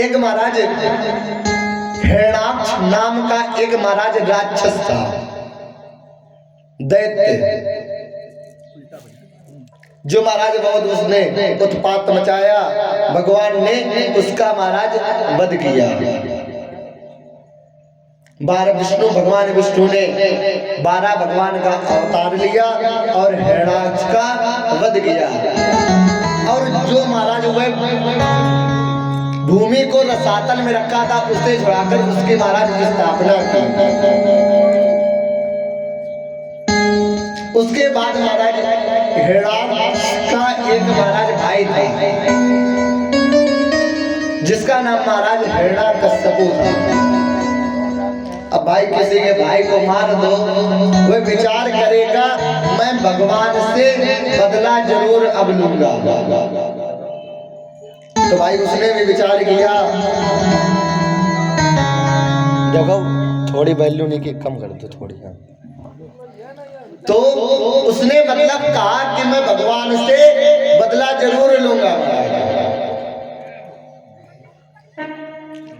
एक महाराज हिरण्याक्ष नाम का एक महाराज राक्षस था, दैत्य, जो महाराज बहुत उसने उत्पात मचाया। भगवान ने उसका महाराज वध किया। 12 विष्णु भगवान विष्णु ने 12 भगवान का अवतार लिया और हिरण्याक्ष का वध किया। और जो महाराज वह भूमि को रसातल में रखा था उसे छुड़ाकर उसके महाराज की स्थापना की। उसके बाद महाराज हिरण्याक्ष का एक महाराज भाई था जिसका नाम महाराज हिरण्यकश्यप था। अब भाई किसी के भाई को मार दो, वह विचार करेगा मैं भगवान से बदला जरूर अब लूंगा। तो भाई उसने भी विचार किया, देखो थोड़ी वैल्यू नहीं की, कम कर दो थोड़ी। तो उसने मतलब कहा कि मैं भगवान से बदला जरूर लूंगा।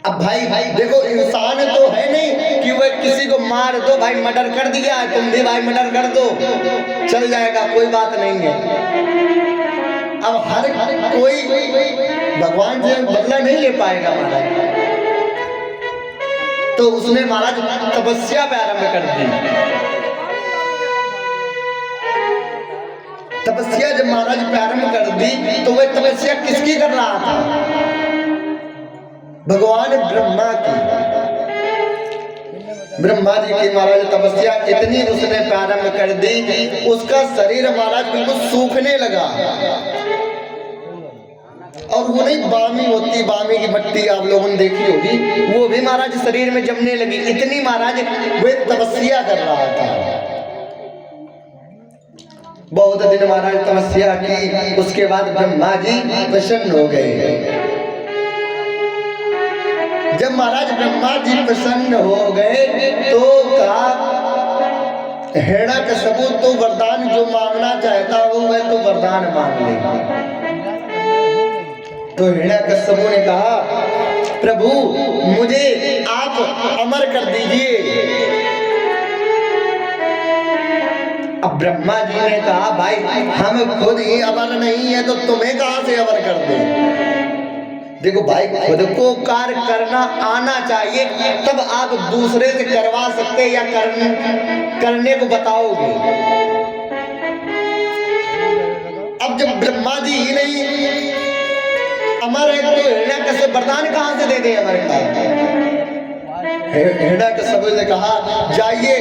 अब भाई देखो इंसान तो है नहीं कि वह किसी को मार दो, भाई मर्डर कर दिया है तुम भी भाई मर्डर कर दो, चल जाएगा, कोई बात नहीं है। अब हर कोई भगवान से बदला नहीं ले पाएगा महाराज। तो उसने महाराज तपस्या प्रारंभ कर दी। तपस्या जब महाराज प्रारंभ कर दी तो वह तपस्या किसकी कर रहा था? भगवान ब्रह्मा की। ब्रह्मा जी की महाराज तपस्या इतनी उसने प्रारंभ कर दी, उसका शरीर महाराज बिल्कुल सूखने लगा। और वो नहीं बामी होती, बामी की मट्टी आप लोगों ने देखी होगी, वो भी महाराज शरीर में जमने लगी। इतनी महाराज वे तपस्या कर रहा था। बहुत दिन महाराज तपस्या की। उसके बाद ब्रह्मा जी प्रसन्न हो गए। जब महाराज ब्रह्मा जी प्रसन्न हो गए तो कहा हिरण्याकश्यप तो वरदान जो मांगना चाहता हो वह तो वरदान मांग ले। तो हिरण्याकश्यप ने कहा प्रभु मुझे आप अमर कर दीजिए। अब ब्रह्मा जी ने कहा भाई हम खुद ही अमर नहीं है तो तुम्हें कहां से अमर कर दें। देखो भाई खुद को कार्य करना आना चाहिए, तब आप दूसरे से करवा सकते या करने को बताओगे। अब जब ब्रह्मा जी ही नहीं अमर है तो हिरण्याकश्यप वरदान कहां से दे दे अमर का। हिरण्याकश्यप ने कहा जाइए।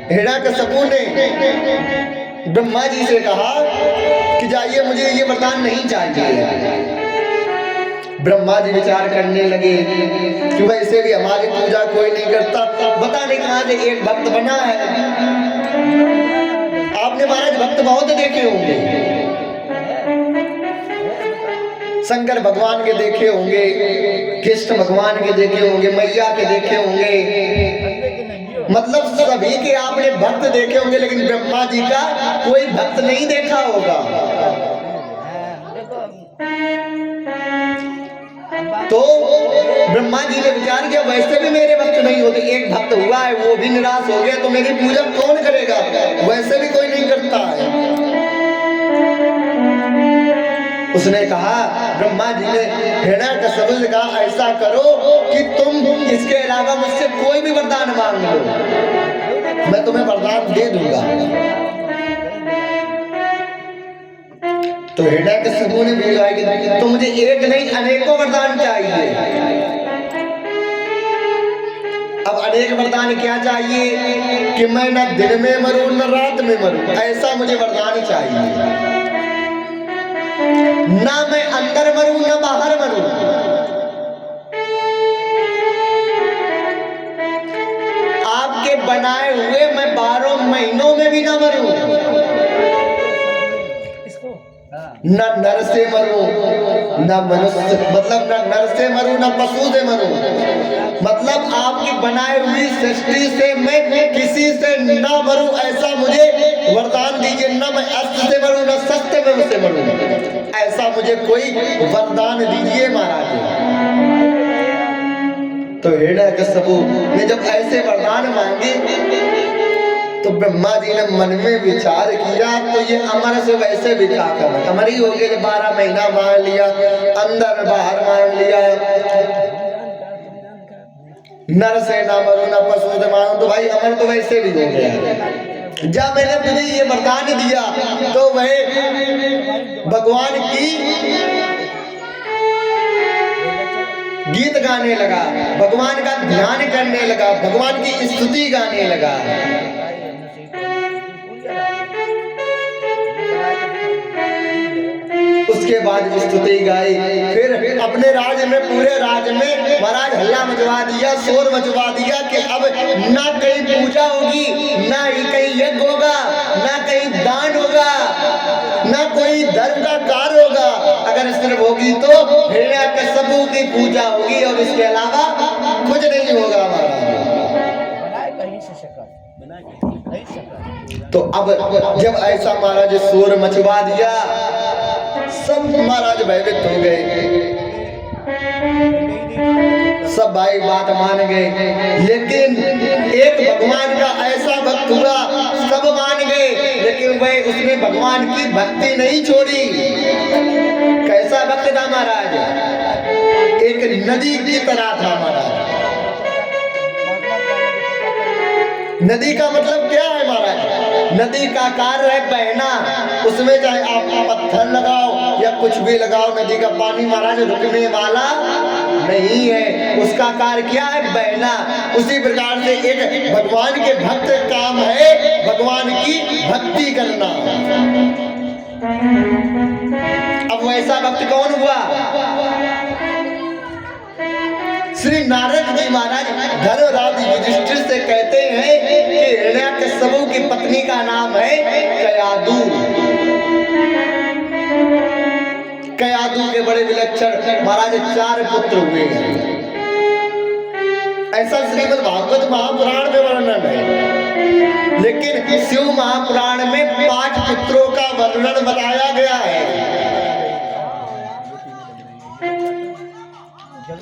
हिरण्याकश्यप ने ब्रह्मा जी से कहा कि जाइए मुझे ये वरदान नहीं चाहिए। ब्रह्मा जी विचार करने लगे कि वैसे भी हमारी पूजा कोई नहीं करता, बता नहीं कहां से एक भक्त बना है। आपने महाराज भक्त बहुत देखे होंगे, शंकर भगवान के देखे होंगे, कृष्ण भगवान के देखे होंगे, मैया के देखे होंगे, मतलब सभी के आपने भक्त देखे होंगे, लेकिन ब्रह्मा जी का कोई भक्त नहीं देखा होगा। तो ब्रह्मा जी ने विचार किया वैसे भी मेरे भक्त नहीं होते, एक भक्त हुआ है वो भी निराश हो गया तो मेरी पूजा कौन करेगा, वैसे भी कोई नहीं करता है। उसने कहा ब्रह्मा जी ने हिरण्याकश्यप से कहा ऐसा करो कि तुम इसके अलावा मुझसे कोई भी वरदान मांग लो, मैं तुम्हें वरदान दे दूंगा। तो हिरण्याकश्यप ने भी कहा कि तो मुझे एक नहीं अनेकों वरदान चाहिए। अब अनेक वरदान क्या चाहिए कि मैं न दिन में मरूं न रात में मरूं, ऐसा मुझे वरदान चाहिए। ना मैं अंदर मरूं न बाहर मरूं, आपके बनाए हुए मैं 12 महीनों में भी ना मरूं, न नर से मरूं न मनुष्य, मतलब न नर से मरूं न पशु से मरूं, मतलब आपकी बनाई हुई सृष्टि से मैं किसी से न मरूं, ऐसा मुझे वरदान दीजिए। न मैं अस्त्र से मरूं न शस्त्र में से मरूं, ऐसा मुझे कोई वरदान दीजिए महाराज। तो हिरण्यकश्यपु ने जब ऐसे वरदान मांगे तो ब्रह्मा जी ने मन में विचार किया, तो ये अमर से वैसे भी क्या कर, अमर ही हो गए। 12 महीना मांग लिया, अंदर बाहर मांग लिया, नर से ना मरो ना पशु से मारो, तो भाई अमर तो वैसे भी हो गया। जब मैंने तुझे ये वरदान दिया तो वह भगवान की गीत गाने लगा, भगवान का ध्यान करने लगा, भगवान की स्तुति गाने लगा। उसके बाद स्तुति गाई, फिर अपने राज्य में, पूरे राज्य में महाराज हल्ला मचवा दिया, शोर मचवा दिया कि अब ना कहीं पूजा होगी, ना ही कहीं यज्ञ होगा, ना कहीं दान होगा, ना कोई धर्म का कार्य होगा। अगर सिर्फ होगी तो हिरण्यकश्यपु की पूजा होगी और इसके अलावा कुछ नहीं होगा महाराज। तो अब जब ऐसा महाराज शोर मचवा दिया, सब महाराज भयभीत हो गए, सब भाई बात मान गए। लेकिन एक भगवान का ऐसा भक्त हुआ, सब मान गए, लेकिन वह उसने भगवान की भक्ति नहीं छोड़ी। कैसा भक्त था महाराज? एक नदी की तरह था महाराज। नदी का मतलब क्या है महाराज? नदी का कार्य है बहना, उसमें चाहे आप पत्थर लगाओ या कुछ भी लगाओ, नदी का पानी महाराज रुकने वाला नहीं है, उसका कार्य क्या है? बहना। उसी प्रकार से एक भगवान के भक्त काम है भगवान की भक्ति करना। अब वैसा भक्त कौन हुआ? श्री नारद जी महाराज धर्मराज युधिष्ठिर से कहते हैं कि हिरण्यकश्यपु की पत्नी का नाम है कयादु। कयादु के बड़े विलक्षण महाराज 4 पुत्र हुए हैं। ऐसा श्रीमद् भागवत महापुराण में वर्णन है, लेकिन शिव महापुराण में 5 पुत्रों का वर्णन बताया गया है।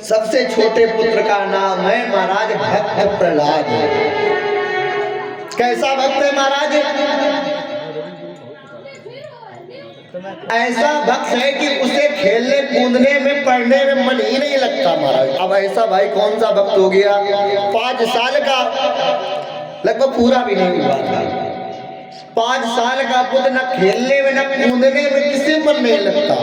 सबसे छोटे पुत्र का नाम है महाराज भक्त प्रहलाद। कैसा भक्त है महाराज? ऐसा भक्त है कि उसे खेलने कूदने में, पढ़ने में मन ही नहीं लगता महाराज। अब ऐसा भाई कौन सा भक्त हो गया? 5 साल का, लगभग पूरा भी नहीं हुआ था, 5 साल का पुत्र न खेलने में न कूदने में किसी मन नहीं लगता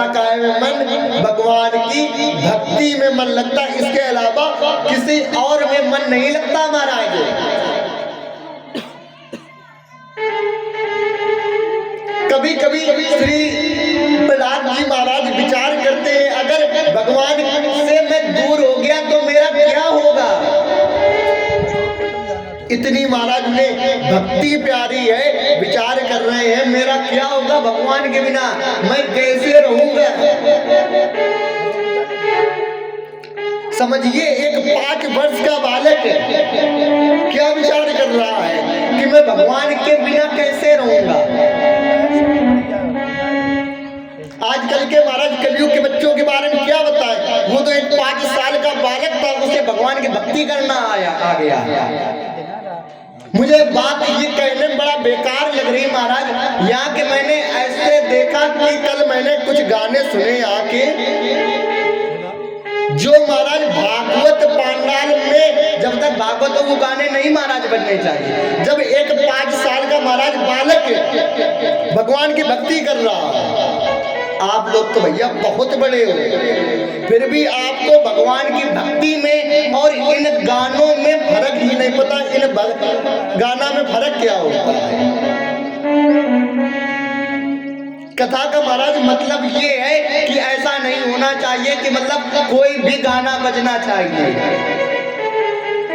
का है मन? भगवान की भक्ति में मन लगता, इसके अलावा किसी और में मन नहीं लगता महाराज। कभी कभी श्री प्रहलाद जी महाराज विचार करते हैं, अगर भगवान से मैं दूर हो गया तो मेरा क्या होगा? इतनी महाराज ने भक्ति प्यारी है, विचार कर रहे हैं मेरा क्या होगा भगवान के बिना, मैं कैसे रहूंगा? समझिए एक 5 वर्ष का बालक क्या विचार कर रहा है कि मैं भगवान के बिना कैसे रहूंगा। आजकल के महाराज कलयुग के बच्चों के बारे में क्या बताएं? वो तो एक 5 साल का बालक था, उसे भगवान की भक्ति करना आ गया। मुझे बात ये कहने में बड़ा बेकार लग रही महाराज, यहाँ के मैंने ऐसे देखा कि कल मैंने कुछ गाने सुने यहाँ के, जो महाराज भागवत पांडाल में, जब तक भागवत हो वो गाने नहीं महाराज बनने चाहिए। जब एक 5 साल का महाराज बालक भगवान की भक्ति कर रहा है, आप लोग तो भैया बहुत बड़े हो, फिर भी आपको भगवान की भक्ति में और इन गानों में फर्क ही नहीं पता। इन गाना में फर्क क्या होता है? कथा का महाराज मतलब ये है कि ऐसा नहीं होना चाहिए कि मतलब कोई भी गाना बजना चाहिए।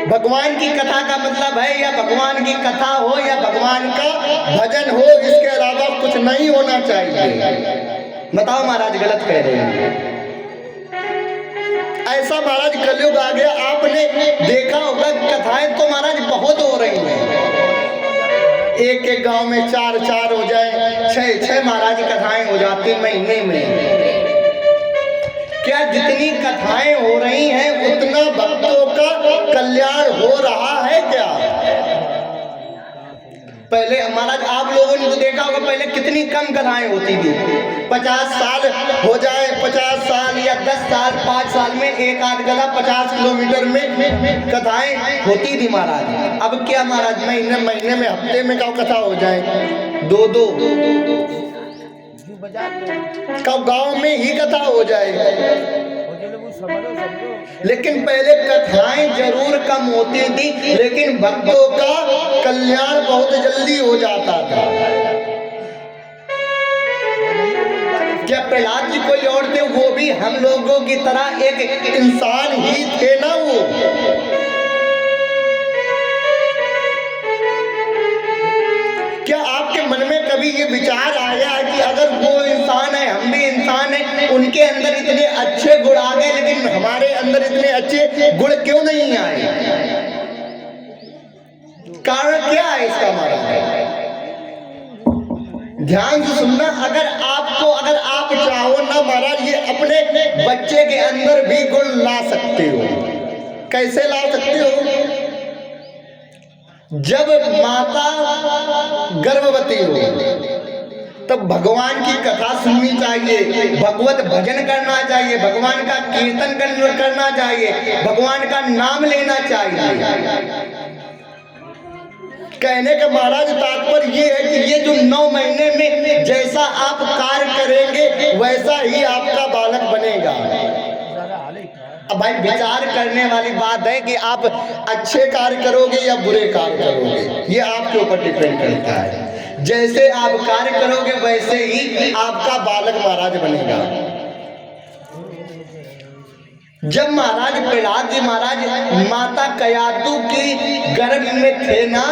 भगवान की कथा का मतलब है या भगवान की कथा हो या भगवान का भजन हो, इसके अलावा कुछ नहीं होना चाहिए। बताओ महाराज गलत कह रहे हैं? ऐसा महाराज कलयुग आ गया। आपने देखा होगा कथाएं तो महाराज बहुत हो रही हैं, एक एक गांव में 4 हो जाए, 6 महाराज कथाएं हो जाती महीने में। क्या जितनी कथा कथाएं हो रही हैं उतना भक्तों का कल्याण हो रहा है क्या? पहले महाराज आप लोगों ने तो देखा होगा पहले कितनी कम कथाएं होती थी। 50 साल हो जाए, 50 साल या 10 साल 5 साल में एक आध गधा 50 किलोमीटर में कथाएं होती थी महाराज। अब क्या महाराज महीने में हफ्ते में कब कथा हो जाए, दो कब गांव में ही कथा हो जाए। लेकिन पहले कथाएं जरूर कम होती थी लेकिन भक्तों का कल्याण बहुत जल्दी हो जाता था। क्या प्रहलाद जी कोई और थे? वो भी हम लोगों की तरह एक इंसान ही थे ना। वो क्या आपके मन में कभी ये विचार आया है कि अगर वो इंसान है हम भी इंसान हैं, उनके अंदर इतने अच्छे गुण आ गए लेकिन हमारे अंदर इतने अच्छे गुण क्यों नहीं आए? कारण क्या है इसका? महाराज ध्यान से सुनना। अगर आप चाहो ना महाराज, ये अपने बच्चे के अंदर भी गुण ला सकते हो। कैसे ला सकते हो? जब माता गर्भवती हो तब भगवान की कथा सुननी चाहिए, भगवत भजन करना चाहिए, भगवान का कीर्तन करना चाहिए, भगवान का नाम लेना चाहिए। कहने का महाराज तात्पर्य ये है कि ये जो 9 महीने में जैसा आप कार्य करेंगे वैसा ही आपका बालक बनेगा। अब भाई विचार करने वाली बात है कि आप अच्छे कार्य करोगे या बुरे कार्य करोगे, ये आपके ऊपर डिपेंड करता है। जैसे आप कार्य करोगे वैसे ही आपका बालक महाराज बनेगा। जब महाराज प्रहलाद जी महाराज माता कयादू की गर्भ में थे ना,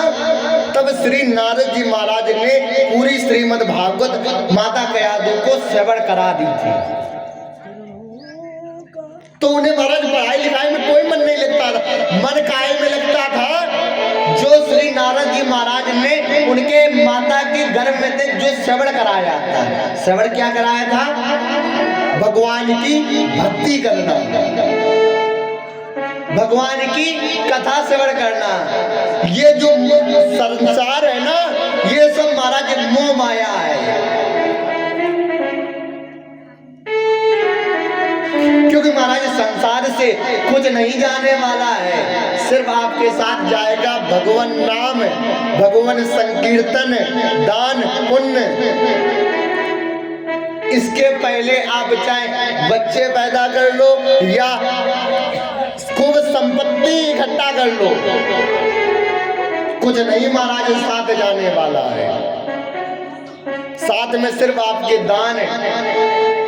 तब श्री नारद जी महाराज ने पूरी श्रीमद् भागवत माता कयादू को श्रवण करा दी थी। तो उन्हें महाराज पढ़ाई लिखाई में कोई मन नहीं लगता था। मन काहे में लगता था? जो श्री नारद जी महाराज ने उनके माता के गर्भ में थे जो श्रवण कराया था। श्रवण क्या कराया था? भगवान की भक्ति करना, भगवान की कथा श्रवण करना। ये जो संसार है ना, ये सब महाराज मोह माया है। क्योंकि महाराज संसार से कुछ नहीं जाने वाला है, सिर्फ आपके साथ जाएगा भगवान नाम, भगवान संकीर्तन, दान पुण्य। इसके पहले आप चाहे बच्चे पैदा कर लो या खूब संपत्ति इकट्ठा कर लो, कुछ नहीं महाराज साथ जाने वाला है। साथ में सिर्फ आपके दान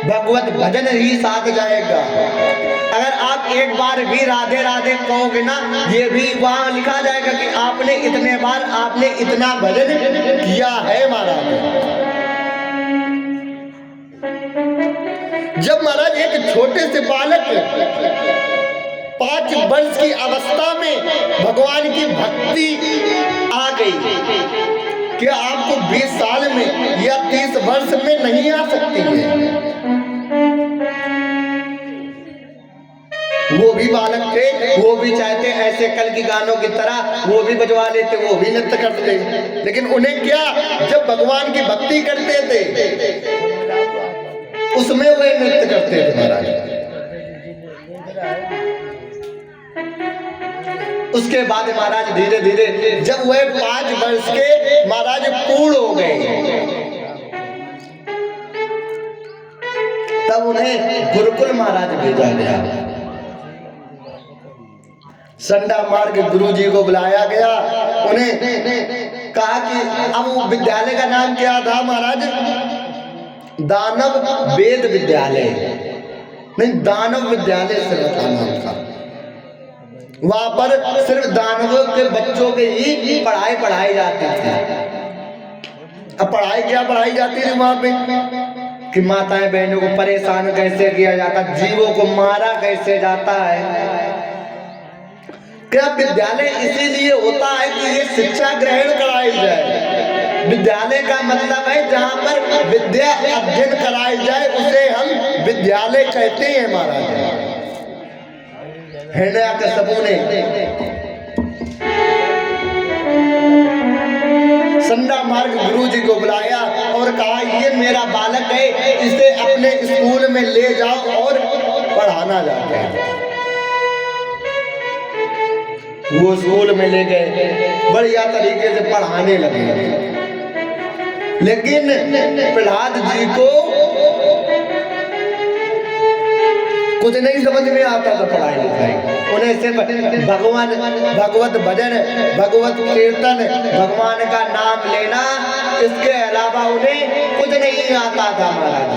भगवत भजन ही साथ जाएगा। अगर आप एक बार भी राधे राधे कहोगे ना, ये भी वहां लिखा जाएगा कि आपने इतने बार आपने इतना भजन किया है महाराज। जब महाराज एक छोटे से बालक 5 वर्ष की अवस्था में भगवान की भक्ति आ गई, क्या आपको 20 साल में या 30 वर्ष में नहीं आ सकती है? वो भी बालक थे, वो भी चाहते ऐसे कल की गानों की तरह वो भी बजवा लेते, वो भी नृत्य करते, लेकिन उन्हें क्या, जब भगवान की भक्ति करते थे उसमें वे नृत्य करते थे महाराज। उसके बाद महाराज धीरे धीरे जब वह 5 वर्ष के महाराज पूर्ण हो गए, तब उन्हें गुरुकुल महाराज भेजा गया। संडा मार के गुरु जी को बुलाया गया। उन्हें कहा कि अब वो विद्यालय का नाम क्या था महाराज? दानव वेद विद्यालय, नहीं दानव विद्यालय सिर्फ नाम था। वहां पर सिर्फ दानवों के बच्चों के ही पढ़ाई जाती थी। अब पढ़ाई क्या पढ़ाई जाती थी वहां पे? कि माताएं बहनों को परेशान कैसे किया जाता, जीवों को मारा कैसे जाता है। क्या विद्यालय इसीलिए होता है कि ये शिक्षा ग्रहण कराई जाए। विद्यालय का मतलब है जहाँ पर विद्या अध्ययन कराई जाए, उसे हम विद्यालय कहते हैं महाराज। हिरण्याकश्यपु ने संडामार्ग गुरु जी को बुलाया और कहा ये मेरा बालक है, इसे अपने स्कूल में ले जाओ और पढ़ाना जाता है। वो स्कूल में ले गए, बढ़िया तरीके से पढ़ाने लगे, लेकिन प्रहलाद जी को कुछ नहीं समझ में आता था पढ़ाई लिखाई। उन्हें सिर्फ भगवान, भगवत भजन, भगवत कीर्तन, भगवान का नाम लेना, इसके अलावा उन्हें कुछ नहीं आता था महाराज।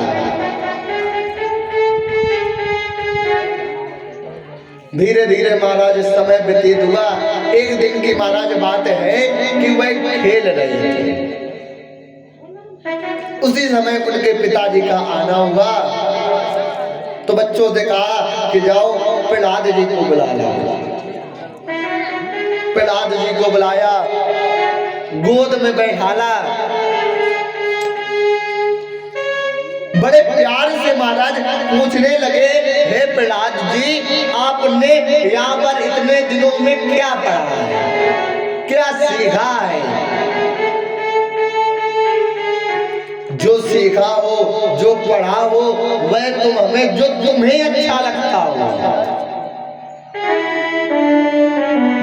धीरे धीरे महाराज समय व्यतीत हुआ। एक दिन की महाराज बात है कि वह खेल रहे थे, उसी समय उनके पिताजी का आना हुआ। तो बच्चों से कहा कि जाओ प्रहलाद जी को बुला लाओ। प्रहलाद जी को बुलाया, गोद में बैठाला, बड़े प्यार से महाराज पूछने लगे, हे प्रहलाद जी, आपने यहाँ पर इतने दिनों में क्या पढ़ा है, क्या सीखा है? जो सीखा हो, जो पढ़ा हो, वह तुम हमें, जो तुम्हें अच्छा लगता हो,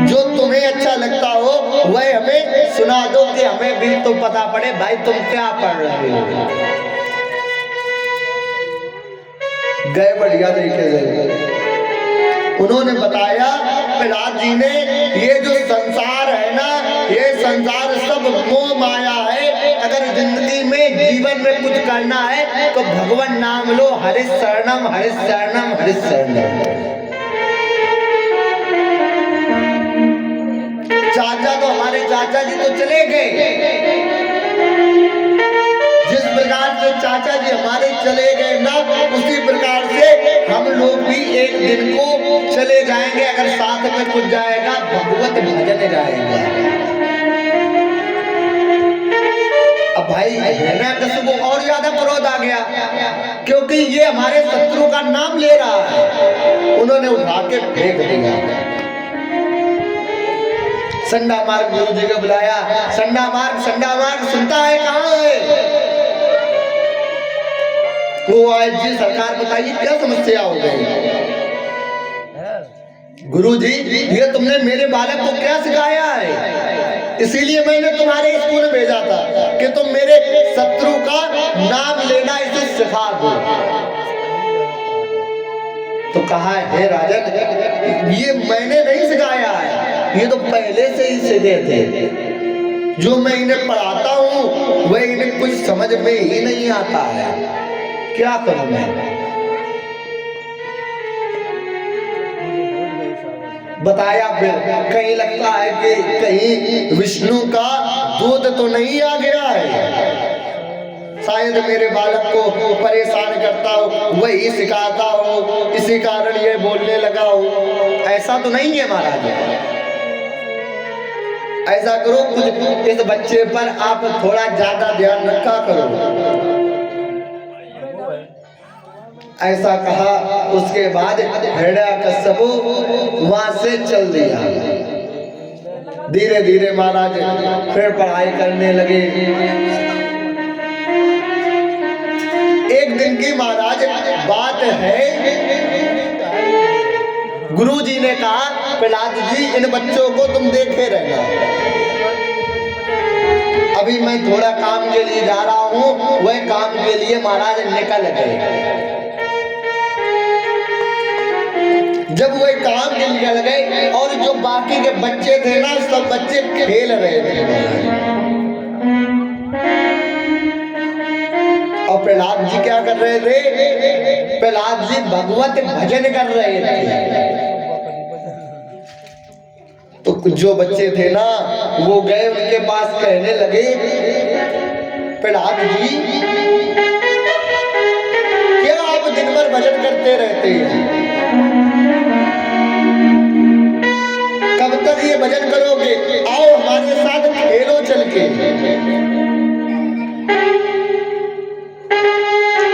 जो तुम्हें अच्छा लगता हो वह हमें सुना दो कि हमें भी तो पता पड़े भाई तुम क्या पढ़ रहे हो। गए बढ़िया तरीके से उन्होंने बताया, प्रहलाद जी ने, ये जो संसार है ना, ये संसार सब मोह माया है। अगर जिंदगी में, जीवन में कुछ करना है तो भगवान नाम लो, हरि शरणम हरि शरणम हरि शरणम। चाचा तो हमारे चाचा जी तो चले गए, जिस प्रकार से चाचा जी हमारे चले गए ना, उसी प्रकार से हम लोग भी एक दिन को चले जाएंगे। अगर साथ में कुछ जाएगा, भगवत भजन जाएगा। अब भाई हिरण्याकश्यप को और ज्यादा क्रोध आ गया, क्योंकि ये हमारे शत्रु का नाम ले रहा है। उन्होंने उठा के फेंक दिया। संडामार्ग गुरु जी को बुलाया। संडामार्ग सुनता है, कहाँ है? वो आए, जी सरकार बताइए क्या समस्या हो गई? गुरु जी, ये तुमने मेरे बालक को क्या सिखाया है? इसीलिए मैंने तुम्हारे स्कूल में भेजा था कि तुम मेरे शत्रु का नाम लेना इसे सिखा दो। तो कहा है राजन, ये मैंने नहीं सिखाया है, ये तो पहले से ही सीखे थे। जो मैं इन्हें पढ़ाता हूँ वह इन्हें कुछ समझ में ही नहीं आता है, क्या करूं मैं? बताया फिर, कहीं लगता है कि कहीं विष्णु का दूध तो नहीं आ गया है, शायद मेरे बालक को परेशान करता हो, वही सिखाता हो, इसी कारण ये बोलने लगा हो। ऐसा तो नहीं है महाराज। ऐसा करो, कुछ इस बच्चे पर आप थोड़ा ज्यादा ध्यान रखा करो। ऐसा कहा। उसके बाद हिरण्याकश्यप वहां से चल दिया। धीरे धीरे महाराज फिर पढ़ाई करने लगे। एक दिन की महाराज बात है, गुरु जी ने कहा, प्रहलाद जी, इन बच्चों को तुम देखे रहना, अभी मैं थोड़ा काम के लिए जा रहा हूँ। वह काम के लिए महाराज निकल गए। जब वह काम के लिए निकल गए और जो बाकी के बच्चे थे ना, सब बच्चे खेल रहे थे और प्रहलाद जी क्या कर रहे थे? प्रहलाद जी भगवत भजन कर रहे थे। तो जो बच्चे थे ना, वो गए उनके पास, कहने लगे, प्रहलाद जी, क्या आप दिन भर भजन करते रहते हैं? कब तक ये भजन करोगे? आओ हमारे साथ खेलो चल के।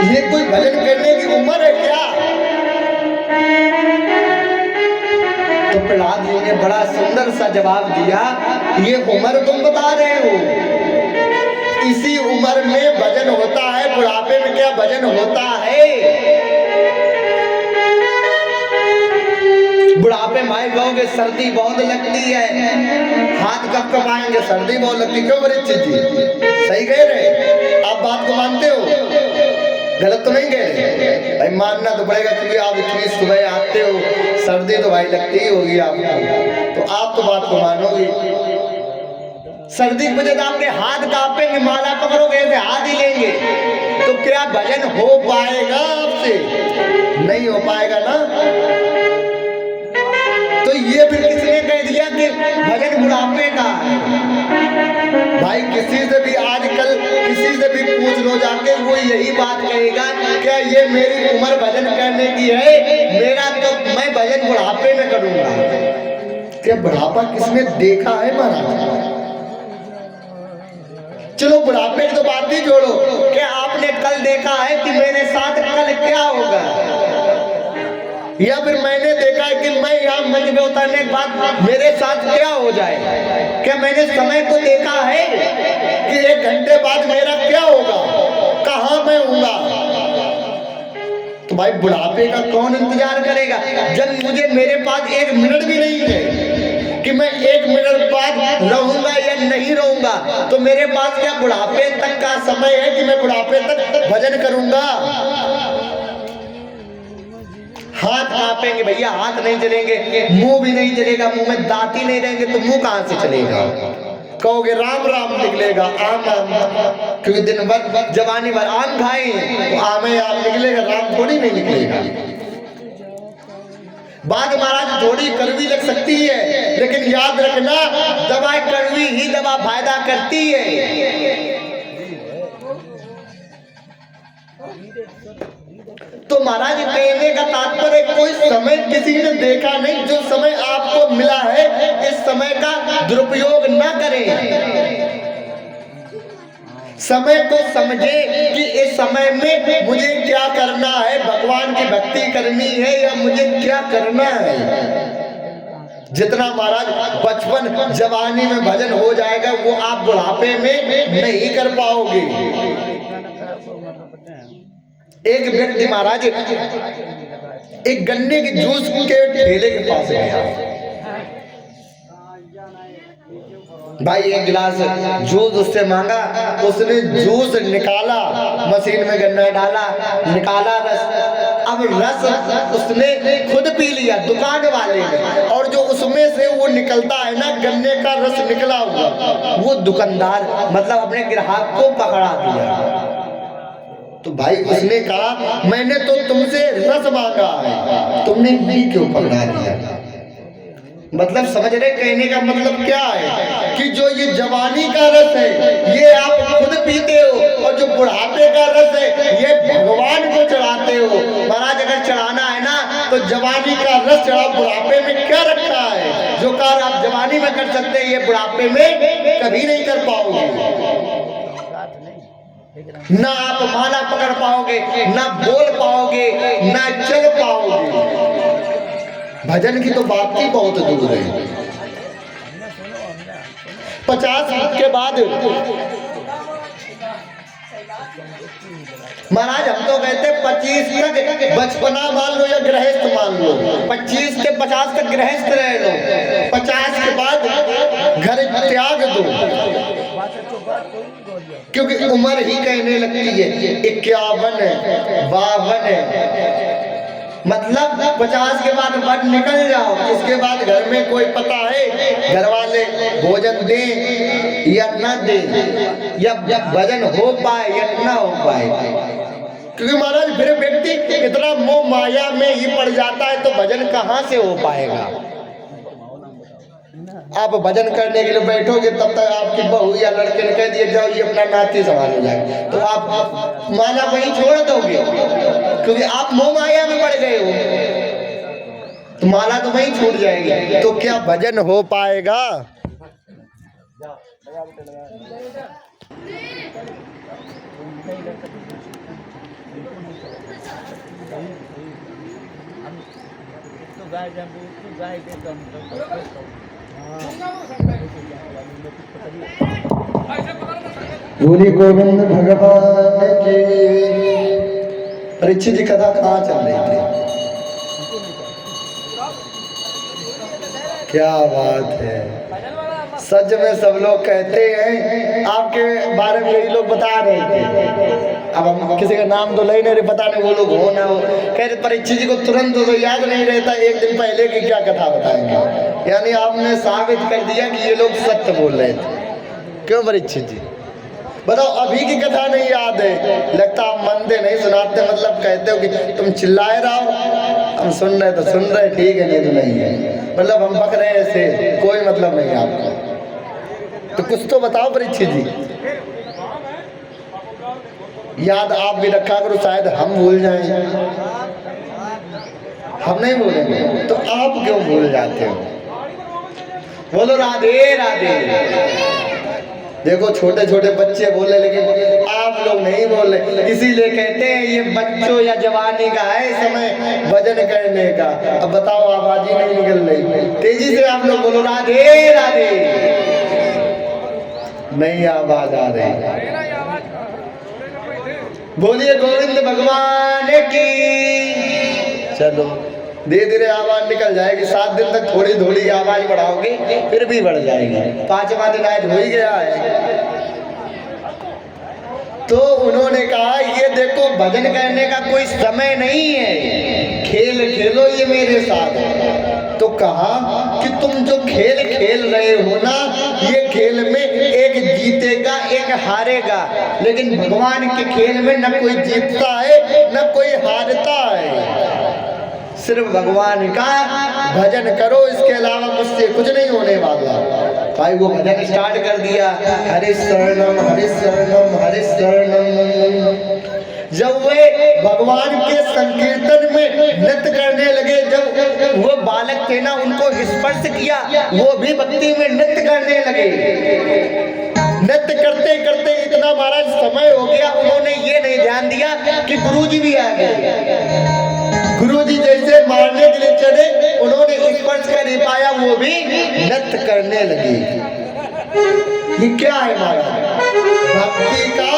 ये कोई भजन करने की उम्र है क्या? प्रहलाद जी ने बड़ा सुंदर सा जवाब दिया, ये उम्र तुम बता रहे हो, इसी उम्र में भजन होता है, बुढ़ापे में क्या भजन होता है? बुढ़ापे माए कहोगे सर्दी बहुत लगती है, हाथ कब कब आएंगे, सर्दी बहुत लगती, क्यों परीक्षित जी? सही कह रहे, आप बात को मानते हो, गलत तो नहीं कह रहे भाई? मानना तो पड़ेगा, क्योंकि आप इतनी सुबह आते हो, सर्दी तो भाई लगती ही होगी आपको, तो आप तो बात को मानोगे। सर्दी की वजह से आपके हाथ कांपेंगे, माला पकड़ोगे ऐसे हाथ ही लेंगे, तो क्या भजन हो पाएगा आपसे? नहीं हो पाएगा ना। तो ये फिर किसने कह दिया कि भजन बुढ़ापे का है? भाई किसी से भी आजकल किसी से भी पूछ लो जाके, वो यही बात कहेगा, क्या ये मेरी उम्र भजन करने की है? मेरा तो मैं भजन बुढ़ापे में करूंगा। क्या बुढ़ापा किसने देखा है महाराज? चलो बुढ़ापे की तो बात ही छोड़ो, क्या आपने कल देखा है कि मेरे साथ कल क्या होगा? या फिर मैंने देखा है कि मैं यहाँ मंच में उतरने के बाद मेरे साथ क्या हो जाए? क्या मैंने समय को देखा है कि 1 घंटे बाद मेरा क्या होगा, कहाँ मैं हूँगा? तो भाई बुढ़ापे का कौन इंतजार करेगा, जब मुझे मेरे पास 1 मिनट भी नहीं है कि मैं 1 मिनट बाद रहूंगा या नहीं रहूंगा, तो मेरे पास क्या बुढ़ापे तक का समय है कि मैं बुढ़ापे तक भजन करूंगा? हाथ कांपेंगे भैया, हाथ नहीं चलेंगे, मुंह भी नहीं चलेगा, मुंह में दांत ही नहीं रहेंगे तो मुंह कहां से चलेगा? कहोगे राम राम निकलेगा, आम आम, क्योंकि दिन भर जवानी भर आम खाए तो आमे आम निकलेगा, राम थोड़ी नहीं निकलेगा। बात महाराज थोड़ी कड़वी लग सकती है, लेकिन याद रखना दवा कड़वी ही दवा फायदा करती है। तो महाराज कहने का तात्पर्य, कोई समय किसी ने देखा नहीं, जो समय आपको मिला है इस समय का दुरुपयोग न करें। समय को समझे कि इस समय में मुझे क्या करना है, भगवान की भक्ति करनी है या मुझे क्या करना है। जितना महाराज बचपन जवानी में भजन हो जाएगा वो आप बुढ़ापे में नहीं कर पाओगे। एक व्यक्ति महाराज एक गन्ने के जूस के ठेले के पास गया, भाई 1 गिलास जूस उससे मांगा, उसने जूस निकाला, मशीन में गन्ना डाला, निकाला रस, अब रस उसने खुद पी लिया दुकान वाले ने, और जो उसमें से वो निकलता है ना गन्ने का रस निकला हुआ, वो दुकानदार मतलब अपने ग्राहक को पकड़ा दिया। तो भाई उसने कहा मैंने तो तुमसे रस मांगा है, तुमने नहीं क्यों पकड़ा दिया? मतलब समझ रहे कहने का मतलब क्या है कि जो ये जवानी का रस है ये आप खुद पीते हो, और जो बुढ़ापे का रस है ये भगवान को चढ़ाते हो। महाराज अगर चढ़ाना है ना तो जवानी का रस चढ़ा, बुढ़ापे में क्या रखा है? जो कार्य आप जवानी में कर सकते हैं ये बुढ़ापे में कभी नहीं कर पाओगे। ना आप माला पकड़ पाओगे, ना बोल पाओगे, ना चल पाओगे। भजन की तो बात ही बहुत दूर है। 50 के बाद महाराज हम तो कहते 25 तक बचपना मान लो या गृहस्थ मान लो, 25 से 50 तक गृहस्थ रह लो, 50 के बाद घर त्याग दो, क्योंकि उम्र ही कहने लगती है 51 52, मतलब 50 के बाद मत निकल जाओ। इसके बाद घर में कोई पता है घर वाले भोजन दे या न दे, या भजन हो पाए या न हो पाए, क्योंकि महाराज फिर व्यक्ति इतना मोह माया में ही पड़ जाता है तो भजन कहाँ से हो पाएगा। आप भजन करने के लिए बैठोगे तब तक आपकी बहू या लड़के ने कह दिया जाओ ये अपना नाती संभाल जाएगा, तो आप माला वहीं छोड़ दोगे, क्योंकि आप मोह माया में पड़ गए हो, तो माला तो वहीं छूट जाएगी। तो क्या भजन हो पाएगा? बोली गोविंद भगवान की। परीक्षित जी कथा कहाँ चल रही थी? क्या बात है, सच में सब लोग कहते हैं आपके बारे में, यही लोग बता रहे थे। अब हम किसी का नाम तो ले नहीं रहे, पता नहीं वो लोग हो ना हो। कह रहे परीक्षित जी को तुरंत तो याद नहीं रहता, एक दिन पहले की क्या कथा बताएंगे। यानी आपने साबित कर दिया कि ये लोग सत्य बोल रहे थे। क्यों परीक्षित जी बताओ, अभी की कथा नहीं याद है? लगता आप मनते नहीं, सुनाते मतलब कहते हो कि तुम चिल्लाए रहो, हम सुन रहे तो सुन रहे, ठीक है, नहीं तो नहीं है, मतलब हम बक रहे हैं, ऐसे कोई मतलब नहीं है आपको। तो कुछ तो बताओ परीक्षित जी, याद आप भी रखा करो, शायद हम भूल जाएं। हम नहीं भूलेंगे तो आप क्यों भूल जाते हो? बोलो राधे राधे। देखो छोटे छोटे बच्चे बोले, लेकिन आप लोग नहीं बोल रहे, इसीलिए कहते हैं ये बच्चों या जवानी का है समय भजन करने का। अब बताओ आवाज ही नहीं निकल रही, तेजी से आप लोग बोलो राधे राधे। नहीं आवाज आ रही, बोलिए गोविंद भगवान की। चलो धीरे धीरे आवाज निकल जाएगी, 7 दिन तक थोड़ी थोड़ी आवाज बढ़ाओगे फिर भी बढ़ जाएगी। 5वां दिन आज हो ही गया है। तो उन्होंने कहा ये देखो भजन करने का कोई समय नहीं है, खेल खेलो ये मेरे साथ। तो कहा कि तुम जो खेल खेल रहे हो ना, ये खेल में एक जीतेगा एक हारेगा, लेकिन भगवान के खेल में न कोई जीतता है न कोई हारता है। सिर्फ भगवान का भजन करो, इसके अलावा मुझसे कुछ नहीं होने वाला। भाई वो भजन स्टार्ट कर दिया, हरे शरणम हरे शरणम हरे शरणम। जब वे भगवान के संकीर्तन में नृत्य करने लगे, जब वो बालक थे ना, उनको स्पर्श किया, वो भी भक्ति में नृत्य करने लगे। नृत्य करते करते इतना महाराज समय हो गया, उन्होंने ये नहीं ध्यान दिया कि गुरुजी भी आ गए। गुरुजी जैसे मारने के लिए चढ़े, उन्होंने स्पर्श कर नहीं पाया, वो भी नृत्य करने लगे। ये क्या है महाराज? भक्ति का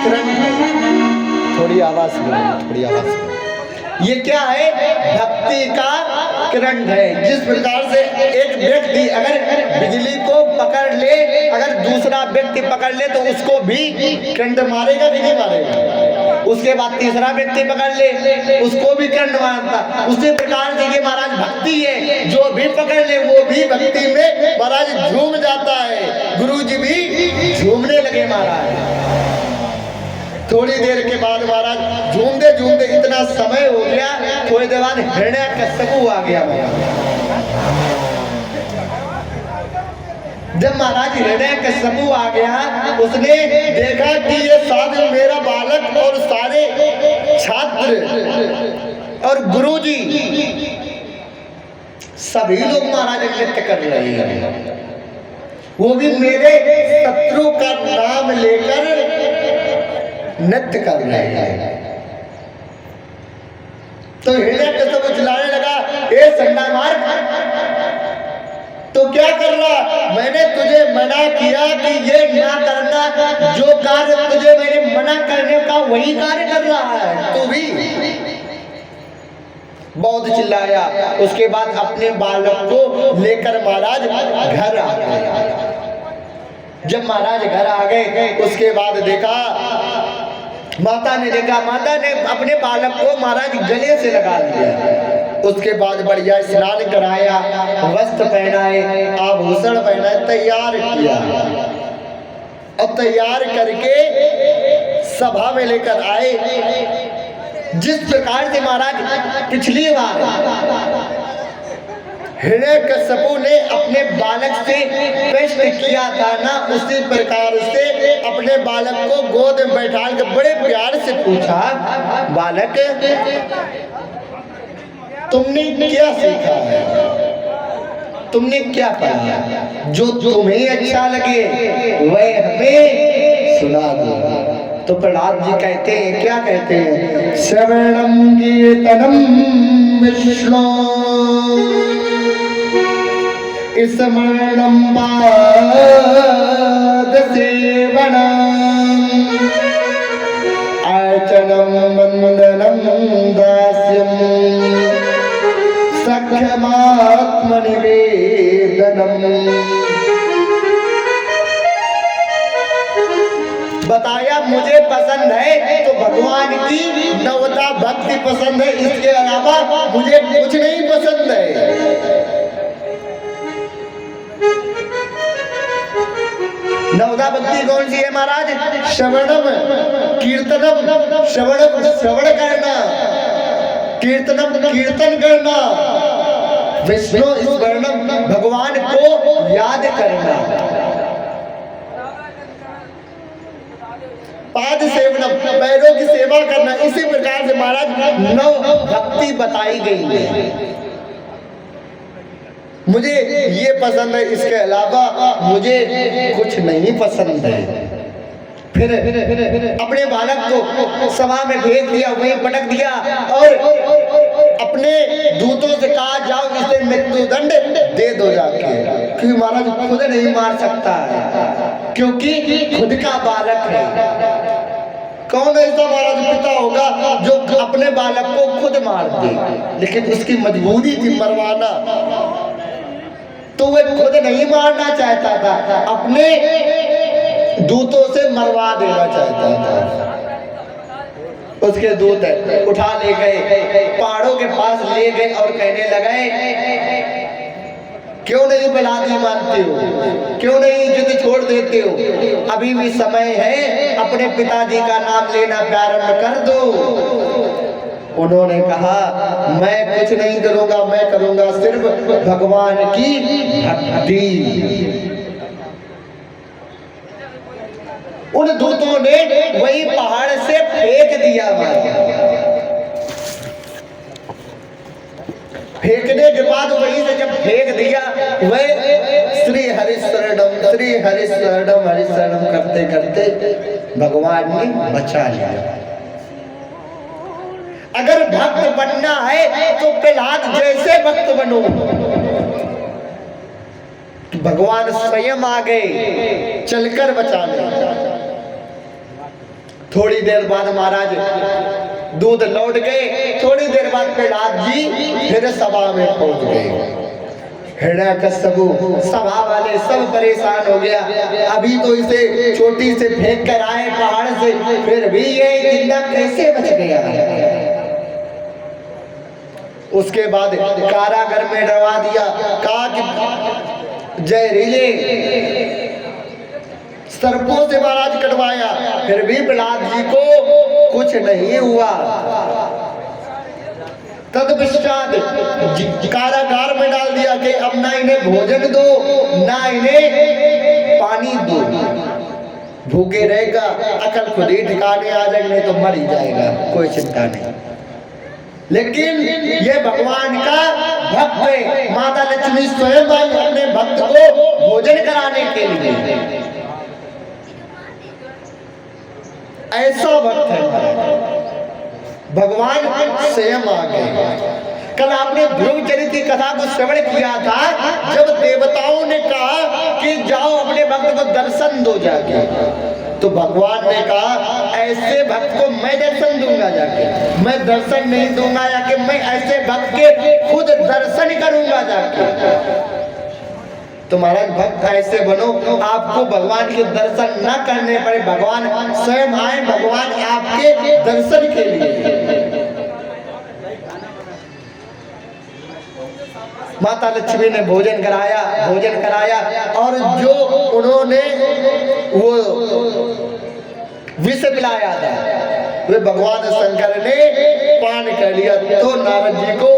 क्रम। थोड़ी आवाज सुनो, थोड़ी आवाज सुनो। ये क्या है? भक्ति का करंट है। जिस प्रकार से एक व्यक्ति अगर बिजली को पकड़ ले, अगर दूसरा व्यक्ति पकड़ ले तो उसको भी करंट मारेगा कि नहीं मारेगा? उसके बाद तीसरा व्यक्ति पकड़ ले, उसको भी करंट मारता। उसी प्रकार से ये महाराज भक्ति है, जो भी पकड़ ले वो भी भक्ति में महाराज झूम जाता है। गुरु जी भी झूमने लगे महाराज। थोड़ी देर के बाद महाराज झूमते झूमते इतना समय हो गया, थोड़ी देर बाद हिरण्यकश्यप आ गया। जब महाराज हिरण्यकश्यप आ गया, उसने देखा कि ये साधु मेरा बालक और सारे छात्र और गुरुजी सभी लोग महाराज नृत्य कर रहे हैं, वो भी मेरे शत्रु का नाम लेकर नृत्य कर रहे हैं। तो हिरण्यकश्यप चिल्लाने लगा, ए संडा मार, तो क्या कर रहा? मैंने तुझे मना किया कि ये ना करना, जो कार्य तुझे मैंने मना करने का वही कार्य कर रहा है तू भी। बहुत चिल्लाया। उसके बाद अपने बालक को लेकर महाराज घर आ गए। जब महाराज घर आ गए, उसके बाद देखा, माता ने देखा, माता ने अपने बालक को महाराज गले से लगा लिया। उसके बाद बढ़िया स्नान कराया, वस्त्र पहनाए, आभूषण पहनाए, तैयार किया और तैयार करके सभा में लेकर आए। जिस प्रकार से महाराज पिछली बार हिरण्यकश्यप ने अपने बालक से प्रश्न किया था ना, उसी प्रकार से अपने बालक को गोद में बैठा कर बड़े प्यार से पूछा, बालक तुमने क्या सीखा है, तुमने क्या पढ़ा, जो तुम्हें अच्छा लगे वह हमें सुना दो। तो प्रहलाद जी कहते हैं, क्या कहते हैं? श्रवणम कीर्तनम विष्णु स्मरणं पाद सेवनम् अर्चनं वन्दनं दास्यं सख्यमात्मनिवेदनम्। बताया मुझे पसंद है तो भगवान की नवता भक्ति पसंद है, इसके अलावा मुझे कुछ नहीं पसंद है। नवदा भक्ति कौन सी है महाराज? श्रवणम कीर्तनम, श्रवणम श्रवण करना, कीर्तनम कीर्तन करना, विष्णु स्मरणम भगवान को याद करना, पाद सेवनम पैरों की सेवा करना। इसी प्रकार से महाराज नव भक्ति बताई गई है। मुझे ये पसंद है, इसके अलावा मुझे कुछ नहीं पसंद है। फिर अपने बालक को सभा में भेज दिया, वहीं पटक दिया और अपने दूतों से कहा जाओ इसे मृत्युदंड दे दो जाके, क्योंकि महाराज खुद नहीं मार सकता है, क्योंकि खुद का बालक है। कौन ऐसा महाराज पिता होगा जो अपने बालक को खुद मार दे? लेकिन उसकी मजबूरी थी मरवाना, तो वह खुद नहीं मारना चाहता था, अपने दूतों से मरवा देना चाहता था। उसके दूत उठा ले गए, पहाड़ों के पास ले गए और कहने लगे क्यों नहीं बलादी मानते हो, क्यों नहीं जिद छोड़ देते हो? अभी भी समय है, अपने पिताजी का नाम लेना प्रारंभ कर दो। उन्होंने कहा मैं कुछ नहीं करूंगा, मैं करूंगा सिर्फ भगवान की भक्ति। उन दूतों ने वही पहाड़ से फेंक दिया। फेंकने के बाद वहीं से जब फेंक दिया, वह श्री हरि शरणम श्री हरि शरणम हरि शरणम करते करते भगवान ने बचा लिया। अगर भक्त बनना है तो प्रहलाद जैसे भक्त बनो। भगवान स्वयं आ गए चलकर बचाने। थोड़ी देर बाद महाराज दूध लौट गए। थोड़ी देर बाद प्रहलाद जी फिर सभा में पहुंच गए। हिरण्यकश्यपु सभा वाले सब परेशान हो गया। अभी तो इसे चोटी से फेंक कर आए पहाड़ से, फिर भी ये जिंदा कैसे बच गया? उसके बाद कारागार में डरवा दिया, कहा कि जहरीले सर्पों से महाराज कटवाया, फिर भी प्रहलाद जी को कुछ नहीं हुआ। तदपश्चात कारागार में डाल दिया कि अब ना इन्हें भोजन दो ना इन्हें पानी दो, भूखे रहेगा, अकल खुद ही ठिकाने आ जाएगा, नहीं तो मर ही जाएगा, कोई चिंता नहीं। लेकिन ये भगवान का भक्त है। माता लक्ष्मी स्वयं आई अपने भक्त को भोजन कराने के लिए। ऐसा भक्त है भगवान स्वयं आ गए। कल आपने ध्रुव चरित्र की कथा को श्रवण किया था, जब देवताओं ने कहा कि जाओ अपने भक्त को दर्शन दो जाके, तो भगवान ने कहा ऐसे भक्त को मैं दर्शन दूंगा जाके? मैं दर्शन नहीं दूंगा जाके, मैं ऐसे भक्त के खुद दर्शन करूंगा जाके। तो महाराज भक्त ऐसे बनो, आपको भगवान के दर्शन न करने पड़े, भगवान स्वयं आए, भगवान आपके दर्शन के लिए। माता लक्ष्मी ने भोजन कराया और जो उन्होंने वो विष पिलाया था वे भगवान शंकर ने पान कर लिया, तो नारद जी को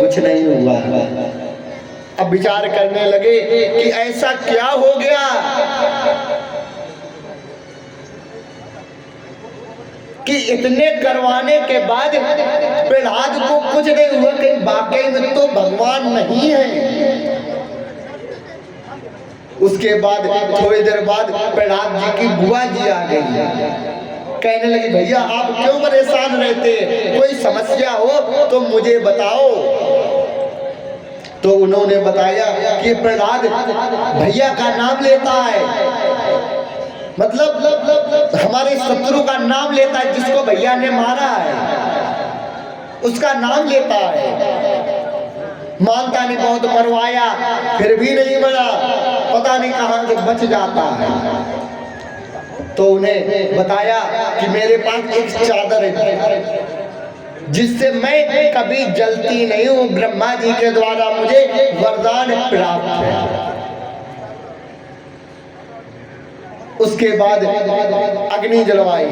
कुछ नहीं हुआ। अब विचार करने लगे कि ऐसा क्या हो गया कि इतने करवाने के बाद प्रहलाद को कुछ नहीं हुआ, कहीं वाकई में तो भगवान नहीं है। उसके बाद थोड़ी देर बाद प्रहलाद जी की बुआ जी आ गई। कहने लगी भैया आप क्यों परेशान रहते, कोई समस्या हो तो मुझे बताओ। तो उन्होंने बताया कि प्रहलाद भैया का नाम लेता है, मतलब हमारे शत्रु का नाम लेता है, जिसको भैया ने मारा है उसका नाम लेता है। मानता नहीं, बहुत मरवाया फिर भी नहीं मरा, पता नहीं कहां से बच जाता है। तो उन्हें बताया कि मेरे पास एक चादर है जिससे मैं कभी जलती नहीं हूं, ब्रह्मा जी के द्वारा मुझे वरदान प्राप्त है। उसके बाद अग्नि जलवाई।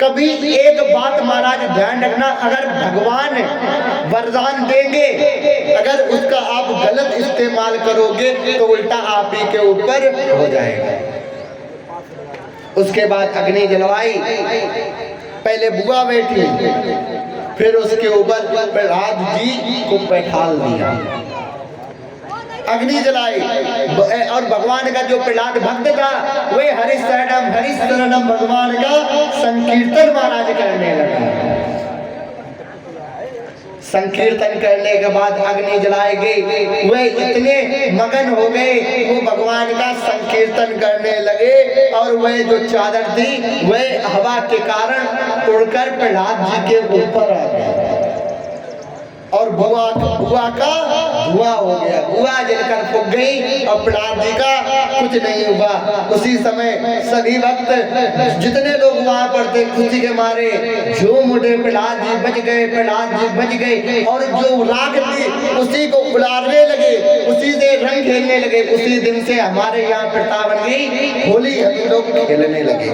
कभी एक बात महाराज ध्यान रखना, अगर भगवान वरदान देंगे, अगर उसका आप गलत इस्तेमाल करोगे तो उल्टा आप ही के ऊपर हो जाएगा। उसके बाद अग्नि जलवाई, पहले बुआ बैठी, फिर उसके ऊपर प्रहलाद जी को बैठा दिया, अग्नि जलाई। और भगवान का जो प्रहलाद भक्त था वही हरिशरणम भगवान का संकीर्तन महाराज करने लगा। संकीर्तन करने के बाद अग्नि जलाई गई, वे इतने मगन हो गए, वो भगवान का संकीर्तन करने लगे और वह जो चादर थी वह हवा के कारण उड़कर प्रहलाद जी के ऊपर आ गई और बुआ का धुआं हो गया, बुआ जलकर फूक गई और प्रहलाद जी का कुछ नहीं हुआ। उसी समय सभी भक्त जितने लोग वहां पर थे खुशी के मारे झूम उठे, प्रहलाद जी बच गए, प्रहलाद जी बच गए। और जो राख थी उसी को उड़ाने लगे, उसी से रंग खेलने लगे। उसी दिन से हमारे यहाँ प्रथा बन गई, होली हम लोग खेलने लगे,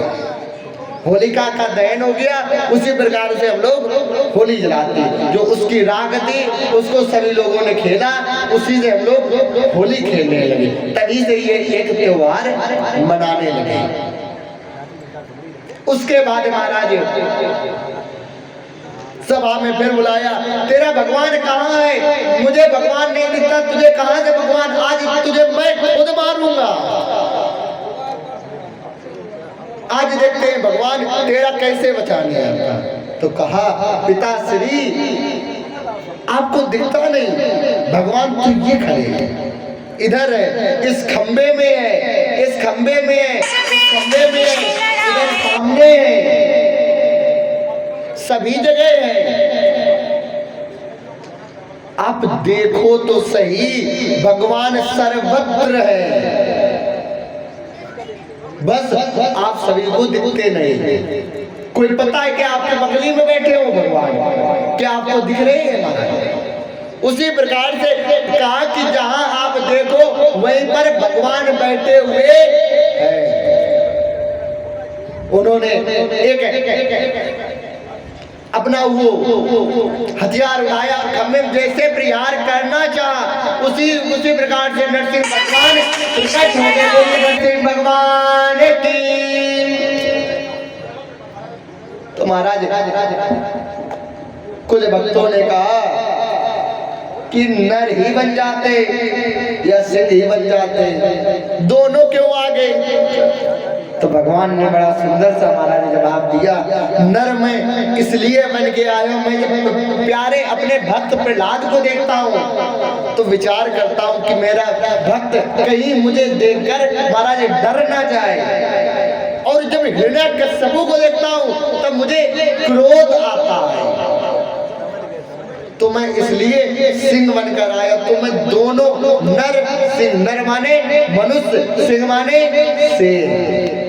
होलिका का दहन हो गया। उसी प्रकार से हम लोग होली जलाते, जो उसकी राख थी उसको सभी लोगों ने खेला, उसी से हम लोग होली खेलने लगे। तभी से ये एक त्योहार मनाने लगे। उसके बाद महाराज सभा में फिर बुलाया, तेरा भगवान कहाँ है, मुझे भगवान नहीं दिखता, तुझे कहाँ से भगवान, आज तुझे मैं खुद मारूंगा। आज देखते हैं भगवान तेरा कैसे बचाने आता। तो कहा पिताश्री आपको दिखता नहीं, भगवान तो ये खड़े हैं, इधर है, इस खंबे में है, इस खंबे में है, इस खंबे में है, इधर सामने है, सभी जगह है। आप देखो तो सही, भगवान सर्वत्र है, बस आप सभी को दिखते नहीं। कोई पता है कि आपके बगली में बैठे हो भगवान, क्या आपको दिख रहे हैं महाराज। उसी प्रकार से कहा कि जहां आप देखो वहीं पर भगवान बैठे हुए हैं। उन्होंने एक अपना वो हथियार उठाया, खम्भे जैसे प्रहार करना चाहा, उसी प्रकार से नरसिंह भगवान प्रकट हो गए। बोलिए नरसिंह भगवान की। तो महाराज कुछ भक्तों ने कहा कि नर ही बन जाते या सिद्ध ही बन जाते, दोनों क्यों आ गए। तो भगवान ने बड़ा सुंदर सा महाराज जवाब दिया, नर मैं इसलिए बन के आया हूं, मैं जब प्यारे अपने भक्त प्रहलाद को देखता हूं तो विचार करता हूं कि मेरा भक्त कहीं मुझे देखकर महाराज डर ना जाए। और जब हिरण्यकश्यप को देखता हूं तब मुझे क्रोध आता है, तो मैं इसलिए सिंह बनकर आया। तो मैं दोनों नर सिंह, नर माने मनुष्य, सिंह माने शेर।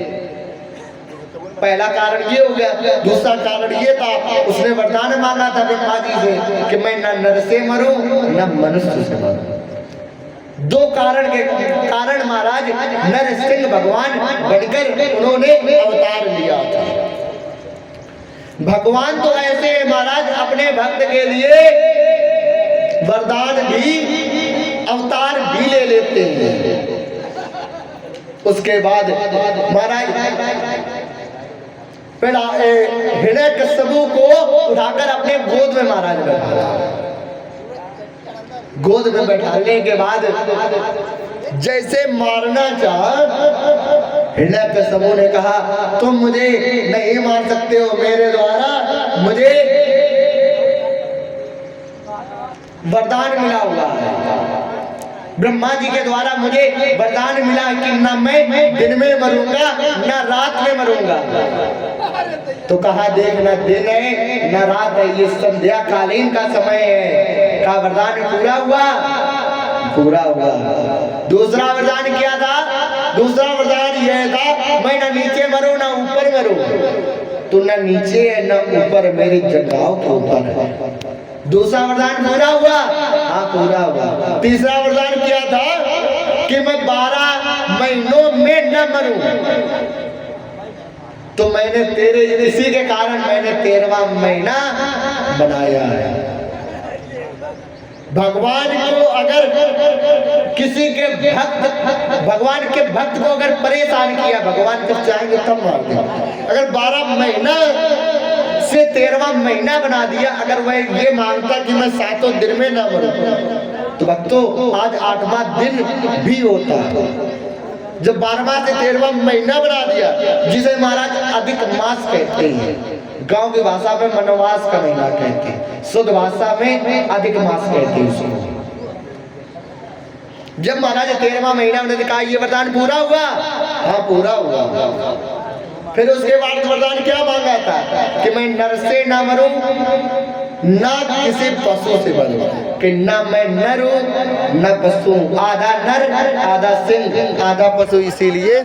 पहला कारण ये हो गया। दूसरा कारण ये था, उसने वरदान मांगा था ब्रह्मा जी से कि मैं न नर से मरूं न मनुष्य से मरूं। दो कारण के कारण महाराज नर सिंह भगवान बनकर उन्होंने अवतार लिया था। भगवान तो ऐसे महाराज अपने भक्त के लिए वरदान भी, अवतार भी ले लेते हैं। उसके बाद महाराज हिरण्यकश्यप को उठाकर अपने गोद में महाराज बैठा, गोद में बैठाने के बाद जैसे मारना चाहा हिरण्यकश्यप ने कहा तुम मुझे नहीं मार सकते हो, मेरे द्वारा मुझे वरदान मिला हुआ है, ब्रह्मा जी के द्वारा मुझे वरदान मिला कि ना मैं दिन में मरूंगा ना रात में मरूंगा। तो कहा देख ना दिन है ना रात है, ये संध्या कालीन का समय है। का वरदान पूरा हुआ? पूरा हुआ। दूसरा वरदान क्या था? दूसरा वरदान यह था मैं ना नीचे मरूं ना ऊपर मरूं। तो ना नीचे है ना ऊपर, मेरी जगहों के ऊपर है। दूसरा वरदान पूरा हुआ? हाँ पूरा हुआ। तीसरा वरदान क्या था कि मैं 12 महीनों में न मरूं। तो मैंने तेरे इसी के कारण मैंने 13वां महीना बनाया है। भगवान को अगर किसी के भक्त, भगवान के भक्त को अगर परेशान किया, भगवान जब चाहेंगे तब मार देंगे। अगर 12 महीना से 13वां महीना बना दिया, अगर वह ये मांगता कि मैं 7 दिन में ना मरूं, तो भक्तों आज 8वां दिन भी होता। जब 12वां से 13वां महीना बना दिया, जिसे महाराज अधिक मास कहते हैं, गांव की भाषा में वनवास का महीना कहते हैं, शुद्ध भाषा में अधिक मास कहते हैं उसको। जब महाराज 13वां महीना उन्होंने कहा ये वरदान पूरा हुआ? हाँ पूरा हुआ। फिर उसके बाद वरदान क्या मांगा था कि मैं नर से ना मरूं ना किसी पशु से मरूं, कि ना मैं नर हूं ना पशु, आधा नर आधा सिंह आधा पशु। इसीलिए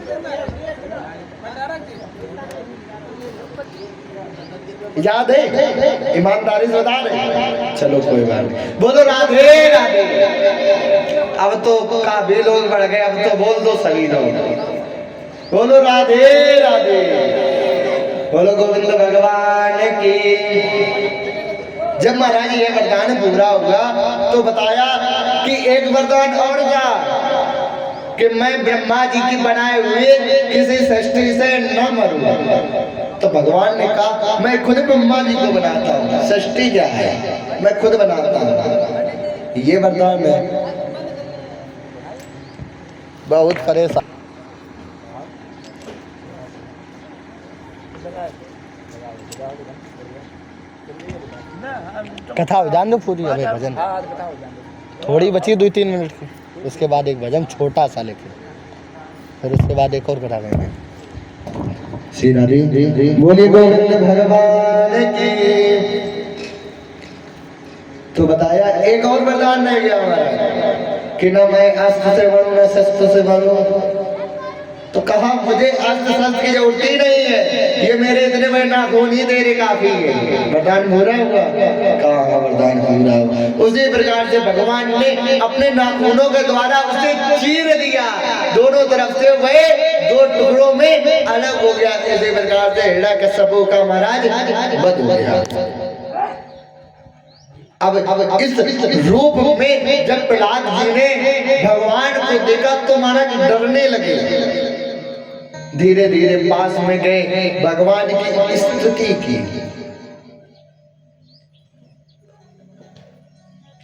याद है? ईमानदारी से बता रहे? चलो कोई बात नहीं। बोलो राधे राधे। अब तो काफी लोग बढ़ गए, अब तो बोल दो सभी लोग। बोलो राधे राधे। बोलो गोविंद भगवान की। जब महाराज ये वरदान पूरा हुआ तो बताया कि एक वरदान और था कि मैं ब्रह्मा जी की बनाए हुए किसी सृष्टि से न मरूं। तो भगवान ने कहा मैं खुद ब्रह्मा जी को बनाता हूँ, सृष्टि क्या है, मैं खुद बनाता हूँ। ये वरदान है। बहुत परेशान कथा हो जान दो पूरी। अभी भजन थोड़ी बची 2-3 मिनट की, उसके बाद एक भजन छोटा सा लेके, फिर उसके बाद एक और कथा करेंगे। श्री राधे बोलिए गोविंद भगवान की। तो बताया एक और वरदान रह गया हमारा कि ना मैं अस्त्र से मरूं ना शस्त्र से मरूं। तो कहा मुझे अस्त्र शस्त्र की जरूरत ही नहीं है, ये मेरे इतने बड़े नाखून ही तेरे काफी है। वरदान पूरा हुआ? कहा वरदान पूरा हुआ। उसी प्रकार से भगवान ने अपने नाखूनों के द्वारा उसे चीर दिया, दोनों तरफ से वह 2 टुकड़ों में अलग हो गया। इसी प्रकार से हिरण्यकश्यप का महाराज वध हो गया। अब इस रूप में जब प्रहलाद जी ने भगवान को देखा तो महाराज डरने लगे। धीरे धीरे पास में गए, भगवान की स्तुति की।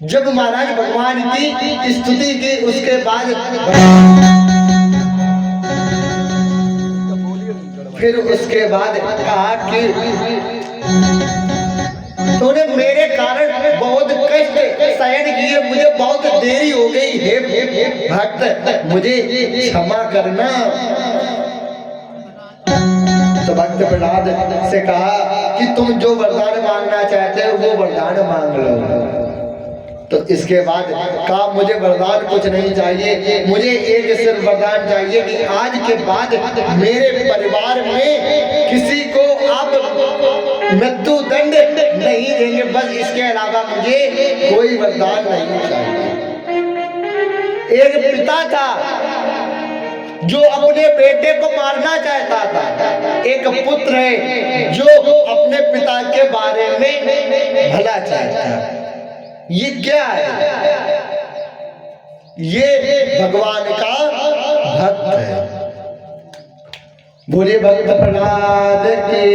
जब महाराज भगवान की स्तुति की उसके बाद फिर उसके बाद कहा कि तूने मेरे कारण बहुत कष्ट सहन किए, मुझे बहुत देरी हो गई, हे भक्त मुझे क्षमा करना। तो भक्त प्रहलाद से कहा कि तुम जो वरदान मांगना चाहते हो वो वरदान मांग लो। तो इसके बाद कहा मुझे वरदान कुछ नहीं चाहिए, मुझे एक सिर्फ वरदान चाहिए कि आज के बाद मेरे परिवार में किसी को आप मृत्यु दंड नहीं देंगे, बस इसके अलावा मुझे कोई वरदान नहीं चाहिए। एक पिता था जो अपने बेटे को मारना चाहता था, एक पुत्र है जो अपने पिता के बारे में भला चाहता है। ये क्या है? ये भगवान का भक्त है। बोले भक्त प्रहलाद की,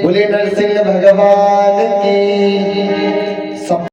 बोले नरसिंह भगवान की। सब